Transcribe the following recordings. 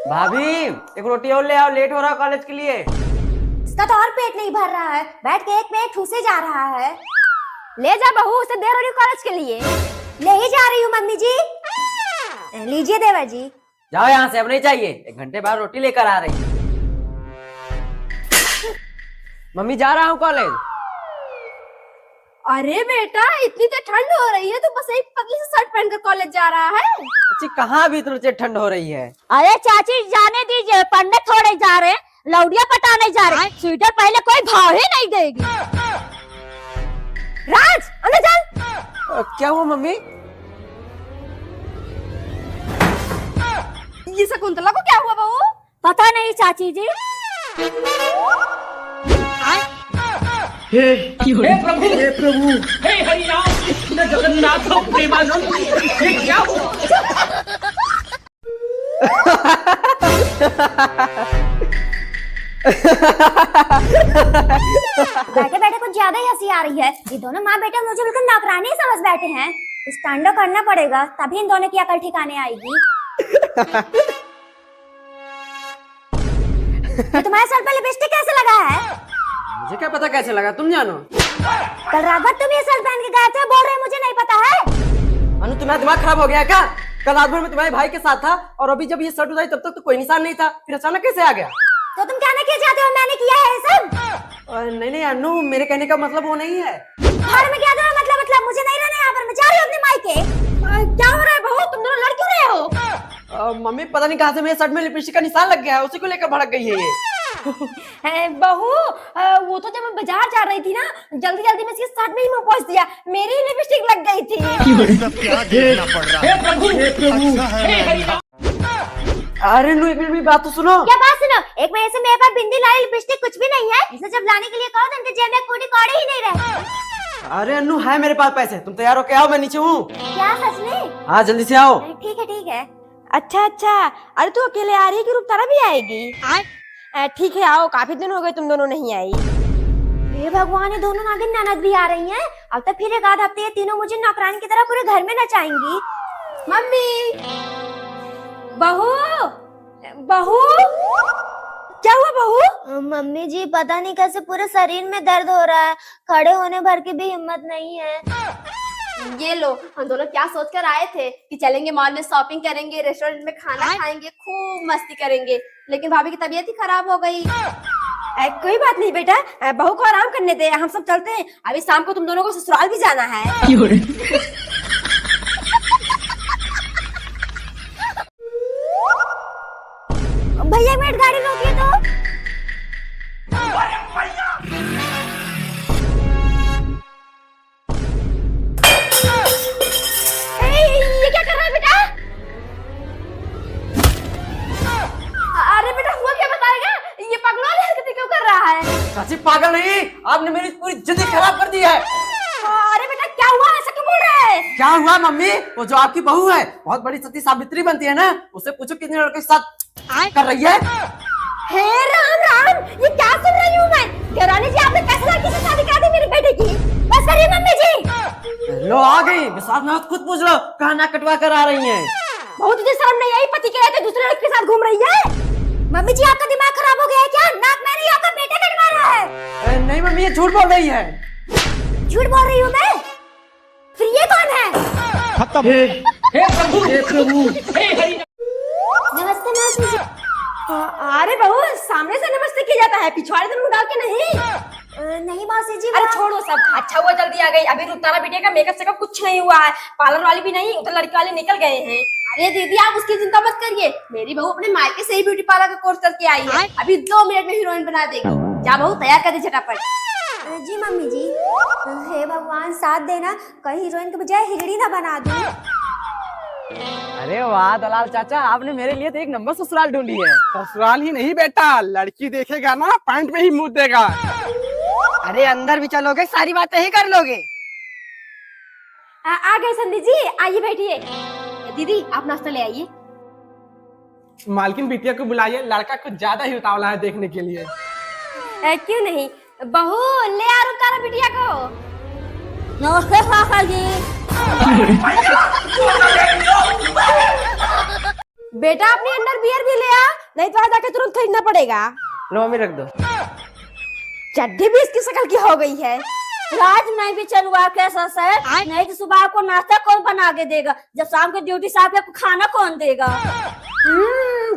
भाभी एक रोटी और ले आओ, लेट हो रहा है कॉलेज के लिए। इसका तो और पेट नहीं भर रहा है, बैठ के एक में एक ठूसे जा रहा है। ले जा बहू, उसे देर हो रही कॉलेज के लिए। ले ही जा रही हूँ मम्मी जी। लीजिए देवर जी। जाओ यहाँ से, अब नहीं चाहिए। 1 घंटे बाद रोटी लेकर आ रही। मम्मी जा रहा हूँ कॉलेज। अरे बेटा, इतनी तो ठंड हो रही है, तो बस एक पतली सी शर्ट पहनकर कॉलेज जा रहा है। अच्छी कहाँ भी इतनी ठंड हो रही है। अरे चाची जाने दीजिए, पढ़ने थोड़े जा रहे, लौड़िया पटाने जा रहे। स्वेटर पहले कोई भाव ही नहीं देगी। राज अंदर चल। क्या हुआ मम्मी? ये शकुंतला को क्या हुआ बहू? पता नहीं चाची जी। हे प्रभु, हे हरिराम कृष्ण जगन्नाथ प्रेमानंद, ये क्या हुआ? बैठे बैठे कुछ ज्यादा ही हंसी आ रही है। ये दोनों माँ बेटे मुझे बिल्कुल नौकरानी ही समझ बैठे हैं। कुछ कांडो करना पड़ेगा, तभी इन दोनों की अकल ठिकाने आएगी। तो तुम्हारे सर पर लिपस्टिक कैसे लगा है? मुझे क्या पता कैसे लगा, तुम जानो। कल रात भर तुम ये शर्ट पहन के गए थे, बोल रहे मुझे नहीं पता है। अनु तुम्हारा दिमाग खराब हो गया क्या? कल रात भर में तुम्हारे भाई के साथ था और अभी जब ये शर्ट उतारी तब तक तो कोई निशान नहीं था, फिर अचानक कैसे आ गया? तो तुम कहना क्या चाहते हो, मैंने किया है ये सब? नहीं अनु, मेरे कहने का मतलब वो नहीं है। घर में क्या था मतलब मुझे नहीं रहना यहाँ पर, मैं जा रही हूँ अपने मायके। क्या हो रहा है बहू, तुम दोनों लड़ क्यों रहे हो? मम्मी पता नहीं कहाँ से मेरे शर्ट में लिपस्टिक का निशान लग गया है, उसी को लेकर भड़क गई है ये। बहू, वो तो जब मैं बाजार जा रही थी ना, जल्दी जल्दी में इसके शर्ट में ही मुंह पोंछ दिया, मेरी लिपस्टिक लग गई थी। क्या देखना पड़ रहा है? हे प्रभु, हे हरिराम। अरे नु, एक मिनट भी बात तो सुनो। क्या बात सुनो? एक महीने से मेरे पास बिंदी लाई लिपस्टिक कुछ भी नहीं है। इसे जब लाने के लिए कहो तो इनके जेब में कोड़ी कौड़ी ही नहीं रहे। अरे अनु, है मेरे पास पैसे, तुम तैयार हो के आओ, मैं नीचे हूँ। क्या सच में? हाँ जल्दी से आओ। ठीक है। अच्छा, अरे तू अकेले आ रही है कि रुपतारा भी आएगी? ठीक है, आओ, काफी दिन हो गए तुम दोनों नहीं आई। हे भगवान, ये दोनों नागिन ननद भी आ रही हैं। अब तो फिर एक आध हफ्ते ये तीनों मुझे नौकरानी की तरह पूरे घर में नचाएंगी। मम्मी, बहू, क्या हुआ बहू? मम्मी जी, पता नहीं कैसे पूरे शरीर में दर्द हो रहा है, खड़े होने भर की भी हिम्मत नहीं है। ये लो, हम दोनों क्या सोच कर आए थे कि चलेंगे मॉल में, शॉपिंग करेंगे, रेस्टोरेंट में खाना खाएंगे, खूब मस्ती करेंगे, लेकिन भाभी की तबीयत ही खराब हो गई। कोई बात नहीं बेटा, बहू को आराम करने दे, हम सब चलते हैं। अभी शाम को तुम दोनों को ससुराल भी जाना है। भैया एक मिनट, गाड़ी रोकिए तो। ये क्या कर रहा है बेटा? अरे बेटा, हुआ क्या बताएगा? ये पगला हरकतें क्यों कर रहा है? चाची पागल नहीं, आपने मेरी पूरी जिंदगी खराब कर दी है। अरे बेटा, क्या हुआ, ऐसा क्यों बोल रहा है? क्या हुआ मम्मी? वो जो आपकी बहू है, बहुत बड़ी सती सावित्री बनती है ना, उससे पूछो कितने लड़के के साथ कर रही है। हे राम, ये क्या सुन रही हूँ मैं? देवरानी जी, आपने कैसे लड़की से शादी करा दी मेरे बेटे की? बस करिए मम्मी जी। लो आ गई, विश्वास में खुद पूछ लो, कहाँ नाक कटवा कर आ रही हैं। बहुत तुझे शर्म नहीं आई? पति के रहते दूसरे लड़के के साथ घूम रही है। मम्मी जी, आपका दिमाग खराब हो गया है क्या? नाक में नहीं, आपका बेटा कटवा रहा है। नहीं मम्मी, ये झूठ बोल रही है। झूठ बोल रही हूँ मैं? फिर ये कौन है? खत्म। हे प्रभु, हे हरिराम। नमस्ते मौसी जी। अरे बहू, सामने से नमस्ते किया जाता है, पिछवाड़े से मुंह डाल के नहीं। नहीं मौसी जी। अरे छोड़ो सब, अच्छा हुआ जल्दी आ गई। अभी रुकतारा बेटे का मेकअप से कुछ नहीं हुआ है, पार्लर वाली भी नहीं, उधर लड़के वाले निकल गए हैं। अरे दीदी, आप उसकी चिंता मत करिए, मेरी बहू अपने मायके से ही ब्यूटी पार्लर का कोर्स करके आई है, अभी 2 मिनट में हीरोइन बना देगी। जा बहू, तैयार कर दे झटापट। जी मम्मी जी। हे भगवान, साथ देना, कहीं हीरोइन के बजाय हिजड़ी ना बना दूं। अरे वाह दलाल चाचा, आपने मेरे लिए तो एक नंबर ससुराल ढूंढी है। ससुराल ही नहीं बेटा, लड़की देखेगा ना पैंट में ही मुंह देगा। अरे अंदर भी चलोगे, सारी बातें ही कर लोगे। आ गए संदीप जी, आइए बैठिए। दीदी, आप नाश्ता ले आइए। मालकिन बिटिया को बुलाइए, लड़का कुछ ज्यादा ही उतावला है देखने के लिए। क्यों नहीं, बहू ले आ रुकतारा बिटिया को। नमस्ते सासा जी। बेटा अपनी अंडर बियर भी ले आ, नहीं तो जाके तुरंत खरीदना पड़ेगा। लो मम्मी रख दो। चड्डी भी इसकी शक्ल की हो गई है। राज मैं भी चलूंगा कैसा सर, नहीं तो सुबह को नाश्ता कौन बना के देगा, जब शाम को ड्यूटी से आके खाना कौन देगा।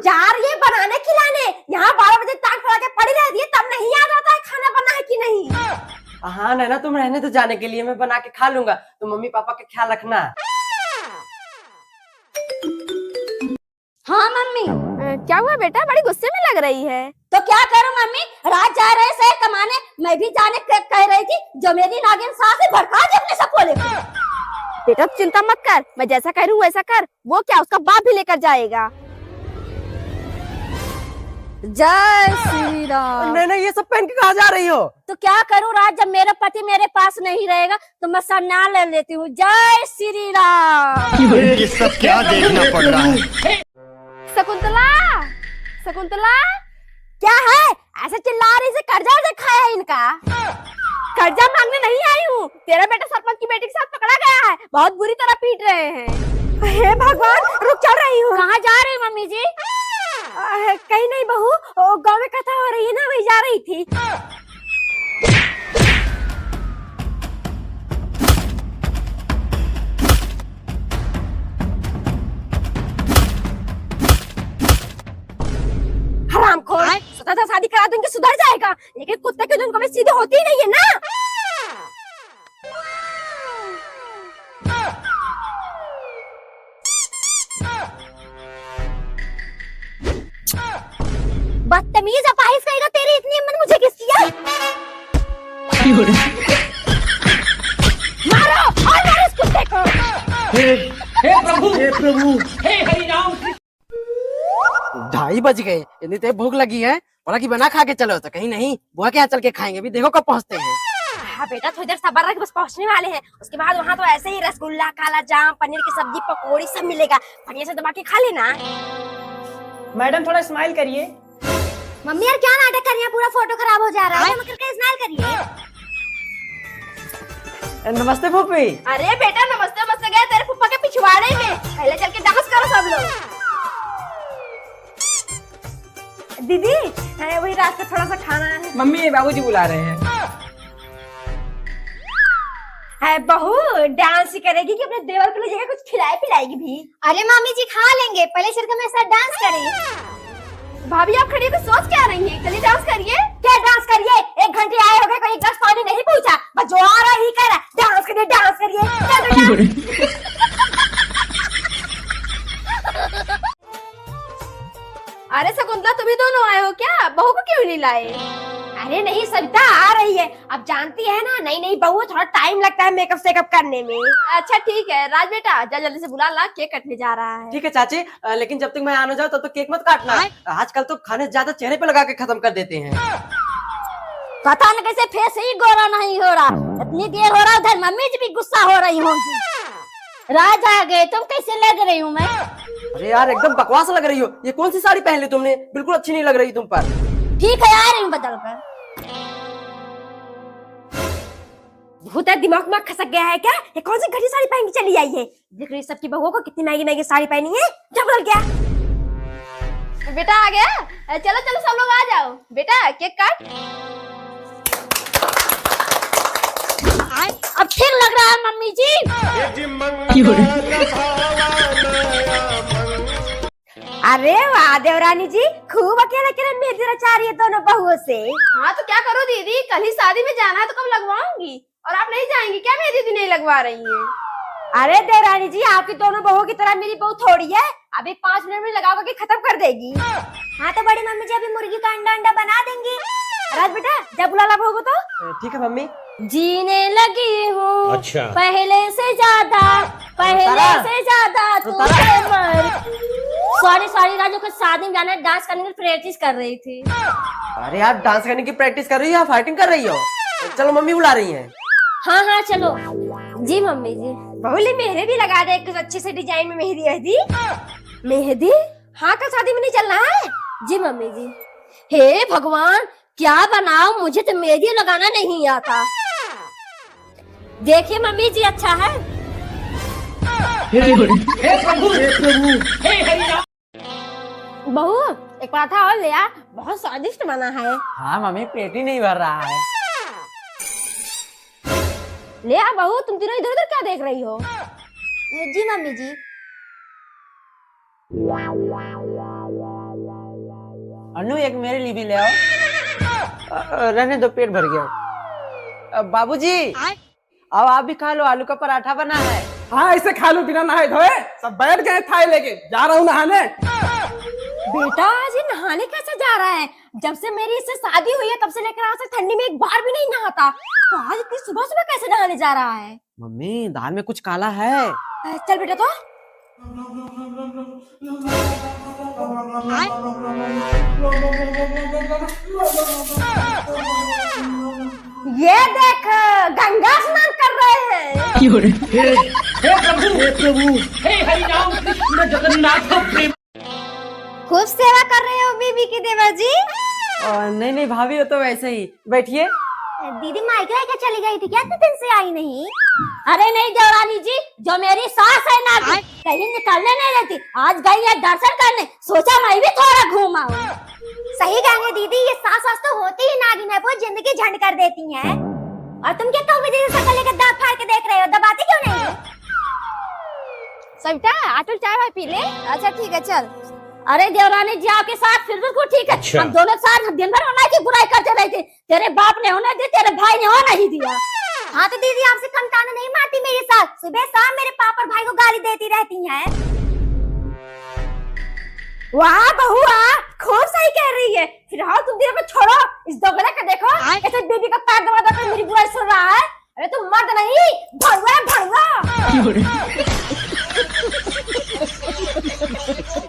जा रही है बनाने खिलाने, यहाँ 12 बजे ताक फड़ा के पड़ी रहती है, तब नहीं याद आता है खाना बना है कि नहीं। हाँ नैना तुम रहने तो जाने के लिए मैं बना के खा लूंगा, तुम मम्मी पापा का ख्याल रखना। हाँ मम्मी। क्या हुआ बेटा, बड़ी गुस्से में लग रही है। तो क्या करूं मम्मी, राज जा रहे शहर कमाने, मैं भी जाने कह रही थी, जो मेरी नागिन सास है भड़का दे अपने सपोले को। बेटा चिंता मत कर, मैं जैसा कह रही हूँ वैसा कर। वो क्या, उसका बाप भी लेकर जाएगा। जय श्री राम। नैना ये सब पहन के कहाँ जा रही हो? तो क्या करूं राज, जब मेरा पति मेरे पास नहीं रहेगा तो मैं संन्यास ले लेती हूँ। जय श्री राम। ये सब क्या देखना पड़ रहा है? शकुंतला, शकुंतला क्या है ऐसे चिल्ला रही से? कर्जा से खाया है इनका। कर्जा मांगने नहीं आई हूँ, तेरा बेटा सरपंच की बेटी के साथ पकड़ा गया है, बहुत बुरी तरह पीट रहे हैं। हे भगवान, रुक चल रही हूँ। कहाँ जा रही मम्मी जी? कहीं नहीं बहू, गाँव में कथा हो रही है ना, वही जा रही थी। हरामखोर, स्वतः शादी करा दूंगी सुधर जाएगा, लेकिन कुत्ते की धुन कभी सीधी होती ही नहीं है ना। बदतमीज अपाहिज कहेगा, तेरी इतनी हिम्मत मुझे किसकी है? मारो और मारो इस कुत्ते को। हे प्रभु हे हरि राम। 2:30 बज गए, इतनी तेज भूख लगी है, बोला कि बना खा के चलो, तो कहीं नहीं बुआ के यहाँ चल के खाएंगे, भी देखो कब पहुँचते हैं। हाँ बेटा थोड़ी देर सब्र रख, बस पहुंचने वाले हैं। उसके बाद वहाँ तो ऐसे ही रसगुल्ला, काला जाम, पनीर की सब्जी, पकौड़ी सब मिलेगा, बढ़िया से दबा के खा लेना। मैडम थोड़ा स्माइल करिए। मम्मी यार क्या नाटक कर रही है, पूरा फोटो खराब हो जा रहा है, करके स्माइल करिए। नमस्ते फूफी। अरे बेटा नमस्ते नमस्ते गए तेरे फुप्पा के पिछवाड़े में, पहले चल के डांस करो सब लोग। दीदी वही रास्ते थोड़ा सा खाना है। मम्मी बाबूजी बुला रहे हैं। बहू डांस करेगी कि अपने देवर को ले जाकर कुछ खिलाए पिलाएगी भी? अरे मम्मी जी खा लेंगे, पहले चल के मेरे साथ डांस करें। भाभी आप खड़ी होकर सोच क्या रही हैं? चलिए डांस करिए। क्या डांस करिए? 1 घंटे आए हो गए, कोई 1 गिलास पानी नहीं पूछा, बस जो आ रहा ही कह रहा डांस करिए डांस करिए। अरे शकुंतला तुम ही दोनों आए हो क्या? बहू को क्यों नहीं लाए? अरे नहीं सविता आ रही है, अब जानती है ना नई नई बहू, थोड़ा टाइम लगता है मेकअप सेकअप करने में। अच्छा ठीक है राज बेटा जा जल्दी से बुला ला, केक कटने जा रहा है। ठीक है चाची, लेकिन जब तक मैं आना जाऊँ तब तो केक मत काटना। आजकल तो खाने ज्यादा चेहरे पे लगा के खत्म कर देते हैं। पता न कैसे फेस ही गोरा नहीं हो रहा, इतनी देर हो रहा, उधर मम्मी जी भी गुस्सा हो रही होंगी। राज आ गए, तुम कैसे लग रही हूँ मैं? अरे यार एकदम बकवास लग रही हो, ये कौन सी साड़ी पहन ली तुमने, बिल्कुल अच्छी नहीं लग रही तुम पर। ठीक है आ रही हूँ बदल कर। भूत दिमाग में खसक गया है क्या? ये कौन सी घटी साड़ी पहन के चली आई है? देख रही सबकी बहुओं को कितनी महंगी महंगी साड़ी पहनी है, क्या बदल गया? बेटा आ गया, चलो चलो सब लोग आ जाओ। बेटा केक काट। अब ठीक लग रहा है मम्मी जी। अरे वाह देवरानी जी, खूब अकेले अकेले मेहंदी रचा रही है दोनों बहुओं से। हाँ तो क्या करूँ दीदी, कल ही शादी में जाना है तो कब लगवाऊंगी, और आप नहीं जाएंगी क्या? मेहंदी नहीं लगवा रही हैं। अरे देवरानी जी आपकी दोनों बहुओं की तरह मेरी बहू थोड़ी है, अभी 5 मिनट में लगा के खत्म कर देगी। हाँ तो बड़ी मम्मी जी अभी मुर्गी का अंडा बना देंगी। राज बेटा जब बुला ला बहू को तो। ठीक है मम्मी। जीने लगी हूँ अच्छा। पहले से ज्यादा सॉरी राजू को शादी में जाना, डांस करने की प्रैक्टिस कर रही थी। अरे यार डांस करने की प्रैक्टिस कर रही हो या फाइटिंग कर रही हो? चलो मम्मी बुला रही हैं। हाँ चलो। जी मम्मी जी। बहुली मेहंदी भी लगा दे, कुछ अच्छे से डिजाइन में मेहंदी। मेहंदी? हाँ कल शादी में नहीं चलना है? जी मम्मी जी। हे भगवान क्या बनाओ, मुझे तो मेहंदी लगाना नहीं आता। देखिए मम्मी जी अच्छा है। हे प्रभु हे हरि राम। बहू एक पराठा और ले आ, बहुत स्वादिष्ट बना है। हाँ मम्मी, पेट ही नहीं भर रहा है। ले आ बहू, तुम तीनों इधर उधर क्या देख रही हो? जी मम्मी जी। अनु एक मेरे लिए भी ले आओ। रहने दो, पेट भर गया। बाबूजी अब आप भी खा लो, आलू का पराठा बना है। हाँ ऐसे खा लो बिना नहाए धोए। सब बैठ गए थाली लेके, जा रहा हूँ नहाने। बेटा आज ये नहाने कैसे जा रहा है? जब से मेरी इससे शादी हुई है तब से लेकर आज तक ठंडी में एक बार भी नहीं नहाता, तो आज इतनी सुबह सुबह कैसे नहाने जा रहा है? मम्मी दाल में कुछ काला है। चल बेटा तो ये देख, गंगा स्नान कर रहे हैं। हे प्रभु, हे हरि राम कृष्ण जगन्नाथ प्रेम। खूब सेवा कर रहे हो बीबी की देवा जी। नहीं नहीं भाभी, हो तो वैसे ही। बैठिए। दीदी मायके क्या चली गई थी क्या? इतने दिन से आई नहीं। अरे नहीं देवरानी जी, जो मेरी सास है ना कहीं निकलने नहीं देती, आज गई है दर्शन करने, सोचा मैं भी थोड़ा घूम आऊं। सही कहेंगे दीदी, ये सास तो होती ही नागिन है, वो जिंदगी झंड कर देती हैं। और तुम क्या कौवे जैसे शक्ल लेकर दांत फाड़ के देख रहे हो? दबाती क्यों नहीं? सविता आटुल चाय वाय पी ले। अच्छा ठीक है चल। अरे देवरानी जी आपके साथ फिर बिल्कुल ठीक है। अच्छा। हम दोनों साथ दिन भर उन्हीं की बुराई करते रहते, तेरे बाप ने होने दिया, तेरे भाई ने होने नहीं दिया। हाँ तो दीदी आपसे कम ताना नहीं मारती मेरे साथ, सुबह शाम मेरे पापा और भाई को गाली देती रहती हैं। वाह बहू खूब सही कह रही है। फिलहाल तुम दोनों को छोड़ो, इस दोगले का देखो कैसे बीबी का पैर दबा दबा मेरी बुराई सुन रहा है। अरे तुम मर्द नहीं, भड़वा भड़वा।